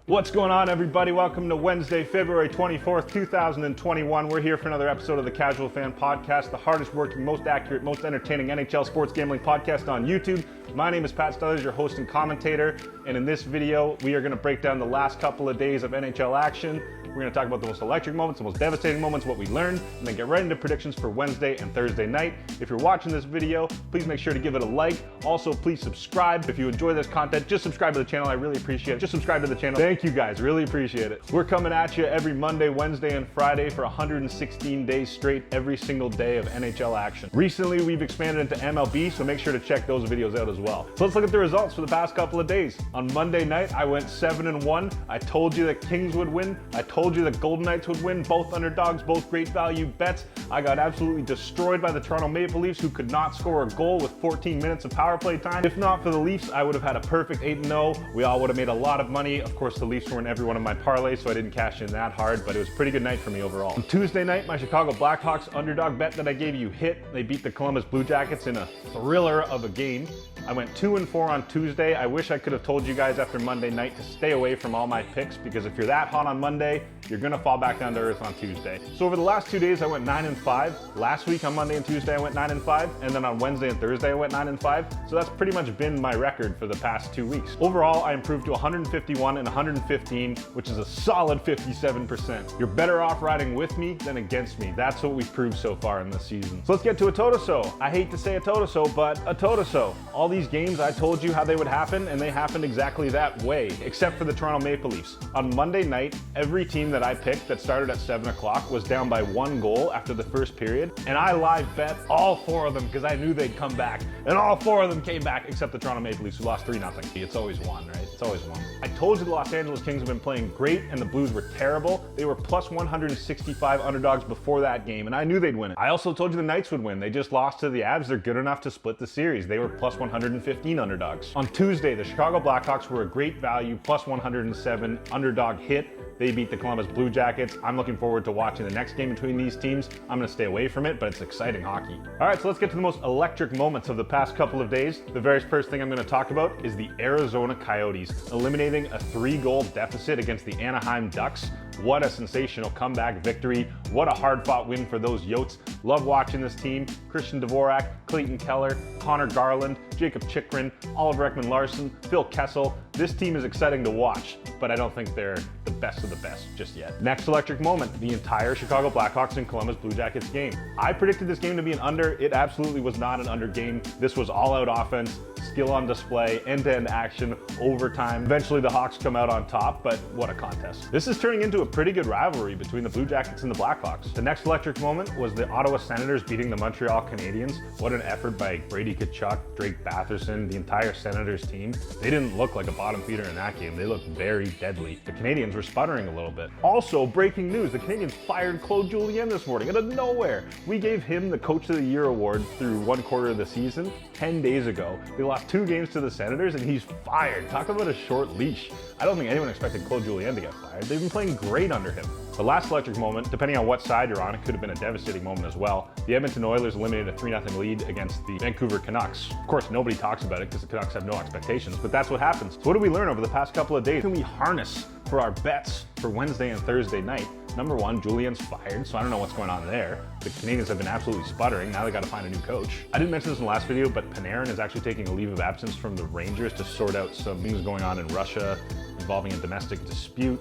What's going on, everybody? Welcome to Wednesday, February 24th, 2021. We're here for another episode of the Casual Fan Podcast, the hardest working, most accurate, most entertaining NHL sports gambling podcast on YouTube. My name is Pat Stuthers, your host and commentator, and in this video, we are going to break down the last couple of days of NHL action. We're going to talk about the most electric moments, the most devastating moments, what we learned, and then get right into predictions for Wednesday and Thursday night. If you're watching this video, please make sure to give it a like. Also, please subscribe. If you enjoy this content, just subscribe to the channel. I really appreciate it. Just subscribe to the channel. Thank you guys. Really appreciate it. We're coming at you every Monday, Wednesday, and Friday for 116 days straight, every single day of NHL action. Recently, we've expanded into MLB, so make sure to check those videos out as well. So let's look at the results for the past couple of days. On Monday night, I went 7-1. I told you that Kings would win. I told you that Golden Knights would win. Both underdogs, both great value bets. I got absolutely destroyed by the Toronto Maple Leafs, who could not score a goal with 14 minutes of power play time. If not for the Leafs, I would have had a perfect 8-0. We all would have made a lot of money. Of course, the Leafs were in every one of my parlays, so I didn't cash in that hard, but it was a pretty good night for me overall. On Tuesday night, my Chicago Blackhawks underdog bet that I gave you hit. They beat the Columbus Blue Jackets in a thriller of a game. I went 2-4 on Tuesday. I wish I could have told you guys after Monday night to stay away from all my picks, because if you're that hot on Monday, you're gonna fall back down to earth on Tuesday. So over the last 2 days, I went 9-5. Last week on Monday and Tuesday, I went 9-5, and then on Wednesday and Thursday, I went 9-5. So that's pretty much been my record for the past 2 weeks. Overall, I improved to 151 and 115, which is a solid 57%. You're better off riding with me than against me. That's what we've proved so far in this season. So let's get to a Totoso. I hate to say a Totoso, but a Totoso. All these games, I told you how they would happen, and they happened exactly that way, except for the Toronto Maple Leafs. On Monday night, every team that I picked that started at 7 o'clock was down by 1 goal after the first period, and I live bet all 4 of them because I knew they'd come back, and all 4 of them came back except the Toronto Maple Leafs, who lost 3-0. It's always one, right? It's always one. I told you the Los Angeles Kings have been playing great and the Blues were terrible. They were plus 165 underdogs before that game, and I knew they'd win it. I also told you the Knights would win. They just lost to the Avs. They're good enough to split the series. They were plus 115 underdogs. On Tuesday, the Chicago Blackhawks were a great value, plus 107 underdog hit. They beat the Columbus Blue Jackets. I'm looking forward to watching the next game between these teams. I'm going to stay away from it, but it's exciting hockey. All right, so let's get to the most electric moments of the past couple of days. The very first thing I'm going to talk about is the Arizona Coyotes eliminating a 3-goal deficit against the Anaheim Ducks. What a sensational comeback victory. What a hard-fought win for those Yotes. Love watching this team. Christian Dvorak, Clayton Keller, Connor Garland, Jacob Chychrun, Oliver Ekman-Larsson, Phil Kessel. This team is exciting to watch, but I don't think they're the best of the best just yet. Next electric moment, the entire Chicago Blackhawks and Columbus Blue Jackets game. I predicted this game to be an under. It absolutely was not an under game. This was all-out offense, skill on display, end-to-end action, overtime. Eventually the Hawks come out on top, but what a contest. This is turning into a pretty good rivalry between the Blue Jackets and the Blackhawks. The next electric moment was the Ottawa Senators beating the Montreal Canadiens. What an effort by Brady Tkachuk, Drake Batherson, the entire Senators team. They didn't look like a bottom feeder in that game. They looked very deadly. The Canadiens were sputtering a little bit. Also, breaking news, the Canadiens fired Claude Julien this morning out of nowhere. We gave him the Coach of the Year award through 1 quarter of the season 10 days ago. They lost 2 games to the Senators and he's fired. Talk about a short leash. I don't think anyone expected Claude Julien to get fired. They've been playing great under him. The last electric moment, depending on what side you're on, it could have been a devastating moment as well. The Edmonton Oilers eliminated a 3-0 lead against the Vancouver Canucks. Of course, nobody talks about it because the Canucks have no expectations, but that's what happens. So what did we learn over the past couple of days? What can we harness for our bets for Wednesday and Thursday night? Number 1, Julien's fired, so I don't know what's going on there. The Canadiens have been absolutely sputtering. Now they got to find a new coach. I didn't mention this in the last video, but Panarin is actually taking a leave of absence from the Rangers to sort out some things going on in Russia involving a domestic dispute.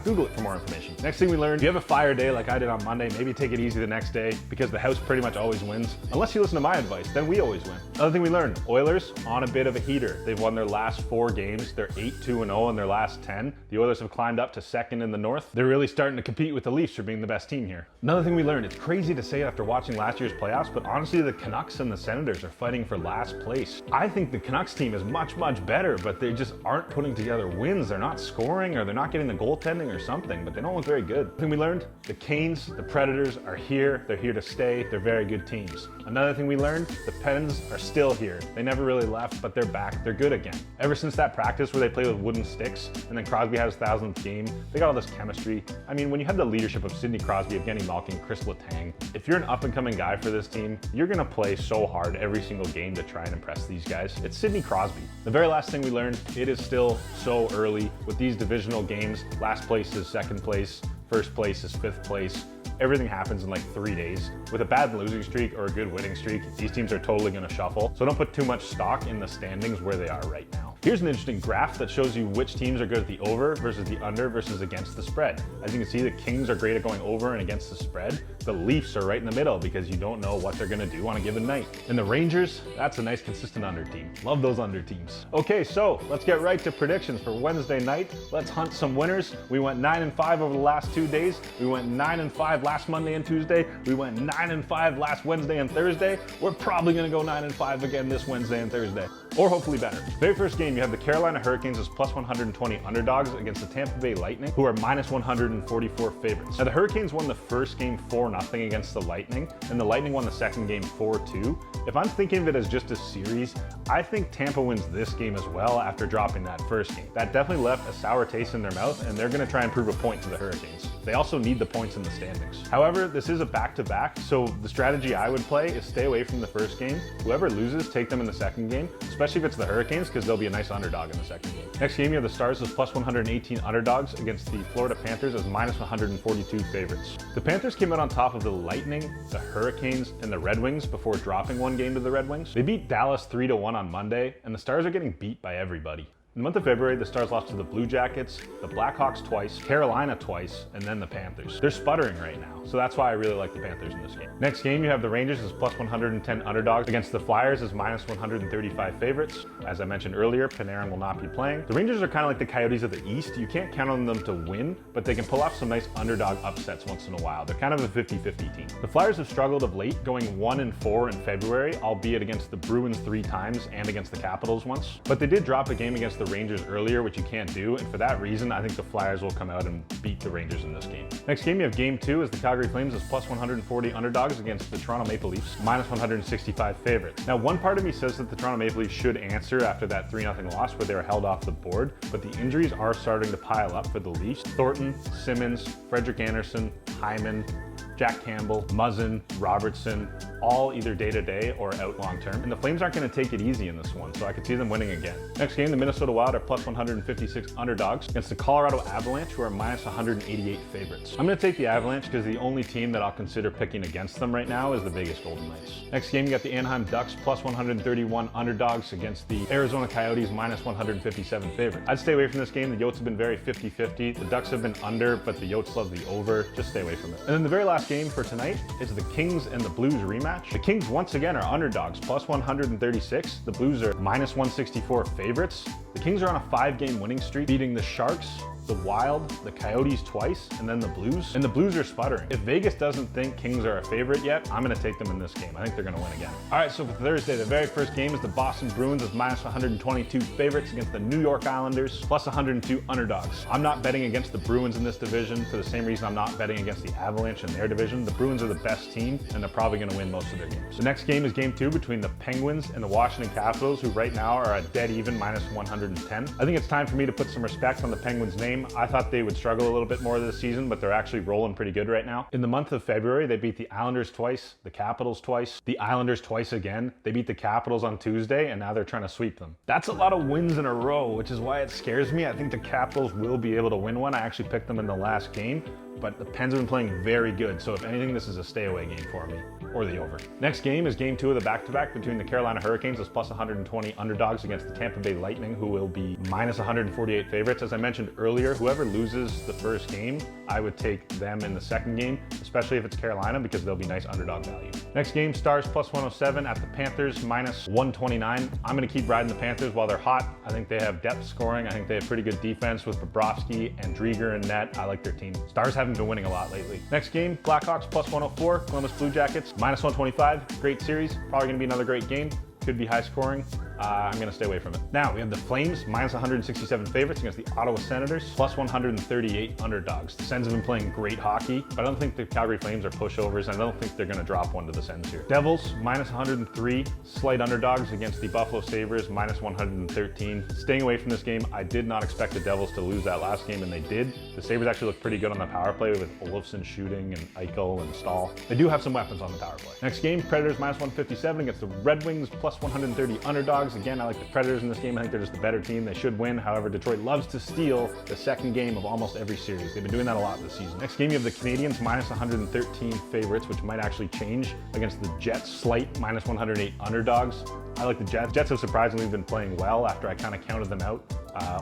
Google it for more information. Next thing we learned, if you have a fire day like I did on Monday, maybe take it easy the next day because the house pretty much always wins. Unless you listen to my advice, then we always win. Another thing we learned, Oilers on a bit of a heater. They've won their last 4 games. They're 8-2-0 in their last 10. The Oilers have climbed up to 2nd in the North. They're really starting to compete with the Leafs for being the best team here. Another thing we learned, it's crazy to say after watching last year's playoffs, but honestly the Canucks and the Senators are fighting for last place. I think the Canucks team is much better, but they just aren't putting together wins. They're not scoring or they're not getting the goaltending or something, but they don't look very good. Another thing we learned, the Canes, the Predators are here. They're here to stay. They're very good teams. Another thing we learned, the Pens are still here. They never really left, but they're back. They're good again. Ever since that practice where they play with wooden sticks and then Crosby had his 1000th game, they got all this chemistry. I mean, when you have the leadership of Sidney Crosby, Evgeny Malkin, Chris Letang, if you're an up-and-coming guy for this team, you're gonna play so hard every single game to try and impress these guys. It's Sidney Crosby. The very last thing we learned, it is still so early early. With these divisional games, last place is second place, first place is fifth place. Everything happens in like 3 days. With a bad losing streak or a good winning streak, these teams are totally gonna shuffle. So don't put too much stock in the standings where they are right now. Here's an interesting graph that shows you which teams are good at the over versus the under versus against the spread. As you can see, the Kings are great at going over and against the spread. The Leafs are right in the middle because you don't know what they're gonna do on a given night. And the Rangers, that's a nice consistent under team. Love those under teams. Okay, so let's get right to predictions for Wednesday night. Let's hunt some winners. We went 9-5 over the last 2 days. We went 9-5 last Monday and Tuesday. We went 9-5 last Wednesday and Thursday. We're probably gonna go 9-5 again this Wednesday and Thursday, or hopefully better. Very first game, you have the Carolina Hurricanes as plus 120 underdogs against the Tampa Bay Lightning, who are minus 144 favorites. Now the Hurricanes won the first game 4-0 against the Lightning, and the Lightning won the second game 4-2. If I'm thinking of it as just a series, I think Tampa wins this game as well after dropping that first game. That definitely left a sour taste in their mouth, and they're gonna try and prove a point to the Hurricanes. They also need the points in the standings. However, this is a back-to-back, so the strategy I would play is stay away from the first game. Whoever loses, take them in the second game, especially if it's the Hurricanes, because they'll be a nice underdog in the second game. Next game, you have the Stars as plus 118 underdogs against the Florida Panthers as minus 142 favorites. The Panthers came out on top of the Lightning, the Hurricanes, and the Red Wings before dropping one game to the Red Wings. They beat Dallas 3-1 on Monday, and the Stars are getting beat by everybody. In the month of February, the Stars lost to the Blue Jackets, the Blackhawks twice, Carolina twice, and then the Panthers. They're sputtering right now, so that's why I really like the Panthers in this game. Next game, you have the Rangers as plus 110 underdogs against the Flyers as minus 135 favorites. As I mentioned earlier, Panarin will not be playing. The Rangers are kind of like the Coyotes of the East. You can't count on them to win, but they can pull off some nice underdog upsets once in a while. They're kind of a 50-50 team. The Flyers have struggled of late, going 1-4 in February, albeit against the Bruins 3 times and against the Capitals once. But they did drop a game against the Rangers earlier, which you can't do, and for that reason, I think the Flyers will come out and beat the Rangers in this game. Next game, you have game 2 as the Calgary Flames as plus 140 underdogs against the Toronto Maple Leafs, minus 165 favorites. Now, one part of me says that the Toronto Maple Leafs should answer after that 3-0 loss where they were held off the board, but the injuries are starting to pile up for the Leafs. Thornton, Simmons, Frederik Andersen, Hyman, Jack Campbell, Muzzin, Robertson, all either day-to-day or out long-term. And the Flames aren't going to take it easy in this one, so I could see them winning again. Next game, the Minnesota Wild are plus 156 underdogs against the Colorado Avalanche, who are minus 188 favorites. I'm going to take the Avalanche because the only team that I'll consider picking against them right now is the Vegas Golden Knights. Next game, you got the Anaheim Ducks plus 131 underdogs against the Arizona Coyotes minus 157 favorites. I'd stay away from this game. The Yotes have been very 50-50. The Ducks have been under, but the Yotes love the over. Just stay away from it. And then the very last game for tonight is the Kings and the Blues rematch. The Kings once again are underdogs, plus 136. The Blues are minus 164 favorites. The Kings are on a 5-game winning streak, beating the Sharks, the Wild, the Coyotes twice, and then the Blues. And the Blues are sputtering. If Vegas doesn't think Kings are a favorite yet, I'm going to take them in this game. I think they're going to win again. All right, so for Thursday, the very first game is the Boston Bruins as minus 122 favorites against the New York Islanders, plus 102 underdogs. I'm not betting against the Bruins in this division for the same reason I'm not betting against the Avalanche in their division. The Bruins are the best team, and they're probably going to win most of their games. The next game is game 2 between the Penguins and the Washington Capitals, who right now are at dead even, minus 110. I think it's time for me to put some respect on the Penguins' name. I thought they would struggle a little bit more this season, but they're actually rolling pretty good right now. In the month of February, they beat the Islanders twice, the Capitals twice, the Islanders twice again. They beat the Capitals on Tuesday, and now they're trying to sweep them. That's a lot of wins in a row, which is why it scares me. I think the Capitals will be able to win one. I actually picked them in the last game, but the Pens have been playing very good, so if anything, this is a stay-away game for me, or the over. Next game is game 2 of the back-to-back between the Carolina Hurricanes as plus 120 underdogs against the Tampa Bay Lightning, who will be minus 148 favorites. As I mentioned earlier, whoever loses the first game, I would take them in the second game, especially if it's Carolina, because they'll be nice underdog value. Next game, Stars plus 107 at the Panthers, minus 129. I'm going to keep riding the Panthers while they're hot. I think they have depth scoring. I think they have pretty good defense with Bobrovsky and Drieger in net. I like their team. Stars haven't been winning a lot lately. Next game, Blackhawks plus 104, Columbus Blue Jackets, minus 125. Great series. Probably going to be another great game. Could be high scoring. I'm going to stay away from it. Now, we have the Flames, minus 167 favorites against the Ottawa Senators, plus 138 underdogs. The Sens have been playing great hockey, but I don't think the Calgary Flames are pushovers, and I don't think they're going to drop one to the Sens here. Devils, minus 103, slight underdogs against the Buffalo Sabres, minus 113. Staying away from this game, I did not expect the Devils to lose that last game, and they did. The Sabres actually look pretty good on the power play with Olofsson shooting and Eichel and Stahl. They do have some weapons on the power play. Next game, Predators, minus 157 against the Red Wings, plus 130 underdogs. underdogs. Again, I like the Predators in this game. I think they're just the better team. They should win. However, Detroit loves to steal the second game of almost every series. They've been doing that a lot this season. Next game, you have the Canadiens minus 113 favorites, which might actually change against the Jets. Slate minus 108 underdogs. I like the Jets. Jets have surprisingly been playing well after I kind of counted them out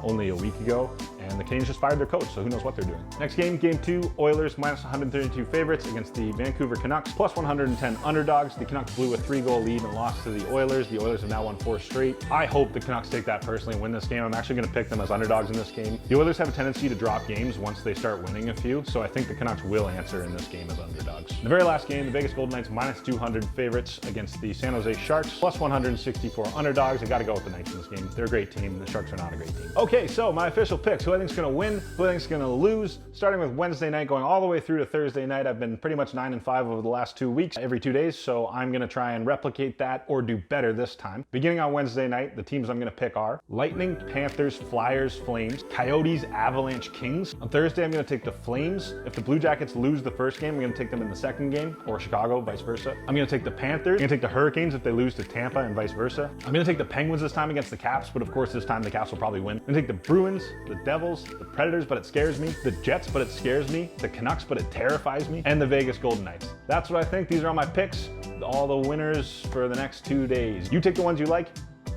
only a week ago. And the Canadiens just fired their coach, so who knows what they're doing. Next game, game 2, Oilers minus 132 favorites against the Vancouver Canucks, plus 110 underdogs. The Canucks blew a 3-goal lead and lost to the Oilers. The Oilers have now won 4 straight. I hope the Canucks take that personally and win this game. I'm actually going to pick them as underdogs in this game. The Oilers have a tendency to drop games once they start winning a few, so I think the Canucks will answer in this game as underdogs. The very last game, the Vegas Golden Knights minus 200 favorites against the San Jose Sharks, plus 164 underdogs. I got to go with the Knights in this game. They're a great team. The Sharks are not a great team. Okay, so my official picks. Who I think is going to win? Who I think is going to lose? Starting with Wednesday night, going all the way through to Thursday night. I've been pretty much 9-5 over the last 2 weeks, every 2 days, so I'm going to try and replicate that or do better this time. Beginning on Wednesday night, the teams I'm going to pick are Lightning, Panthers, Flyers, Flames, Coyotes, Avalanche, Kings. On Thursday, I'm going to take the Flames. If the Blue Jackets lose the first game, I'm going to take them in the second game, or Chicago, vice versa. I'm going to take the Panthers. I'm going to take the Hurricanes if they lose to Tampa and vice versa. I'm going to take the Penguins this time against the Caps, but of course this time the Caps will probably win. I'm going to take the Bruins, the Devils, the Predators, but it scares me, the Jets, but it scares me, the Canucks, but it terrifies me, and the Vegas Golden Knights. That's what I think. These are all my picks, all the winners for the next 2 days. You take the ones you like,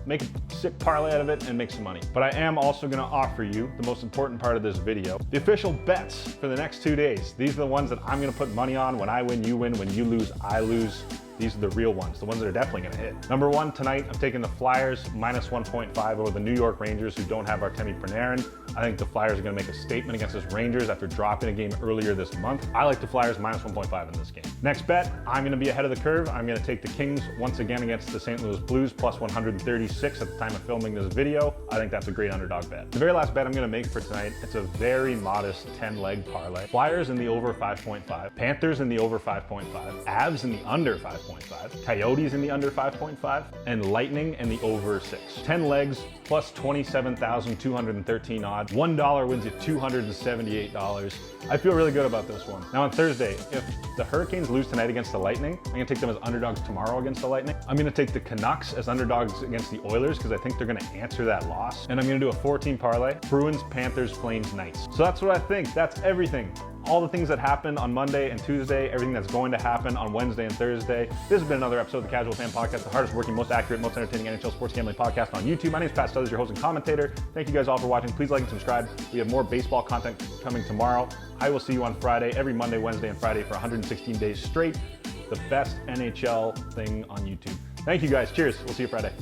make a sick parlay out of it, and make some money. But I am also going to offer you the most important part of this video, the official bets for the next 2 days. These are the ones that I'm going to put money on. When I win, you win. When you lose, I lose. These are the real ones, the ones that are definitely going to hit. Number 1, tonight, I'm taking the Flyers minus 1.5 over the New York Rangers, who don't have Artemi Panarin. I think the Flyers are going to make a statement against this Rangers after dropping a game earlier this month. I like the Flyers minus 1.5 in this game. Next bet, I'm going to be ahead of the curve. I'm going to take the Kings once again against the St. Louis Blues, plus 136 at the time of filming this video. I think that's a great underdog bet. The very last bet I'm going to make for tonight, it's a very modest 10-leg parlay. Flyers in the over 5.5, Panthers in the over 5.5, Avs in the under 5.5, Coyotes in the under 5.5, and Lightning in the over 6. 10 legs plus 27,213 odds. $1 wins you $278. I feel really good about this one. Now on Thursday, if the Hurricanes lose tonight against the Lightning, I'm going to take them as underdogs tomorrow against the Lightning. I'm going to take the Canucks as underdogs against the Oilers because I think they're going to answer that loss. And I'm going to do a 4-team parlay, Bruins, Panthers, Flames, Knights. So that's what I think. That's everything. All the things that happened on Monday and Tuesday, everything that's going to happen on Wednesday and Thursday. This has been another episode of the Casual Fan Podcast, the hardest working, most accurate, most entertaining NHL sports gambling podcast on YouTube. My name is Pat Stuthers, your host and commentator. Thank you guys all for watching. Please like and subscribe. We have more baseball content coming tomorrow. I will see you on Friday, every Monday, Wednesday, and Friday for 116 days straight. The best NHL thing on YouTube. Thank you guys. Cheers. We'll see you Friday.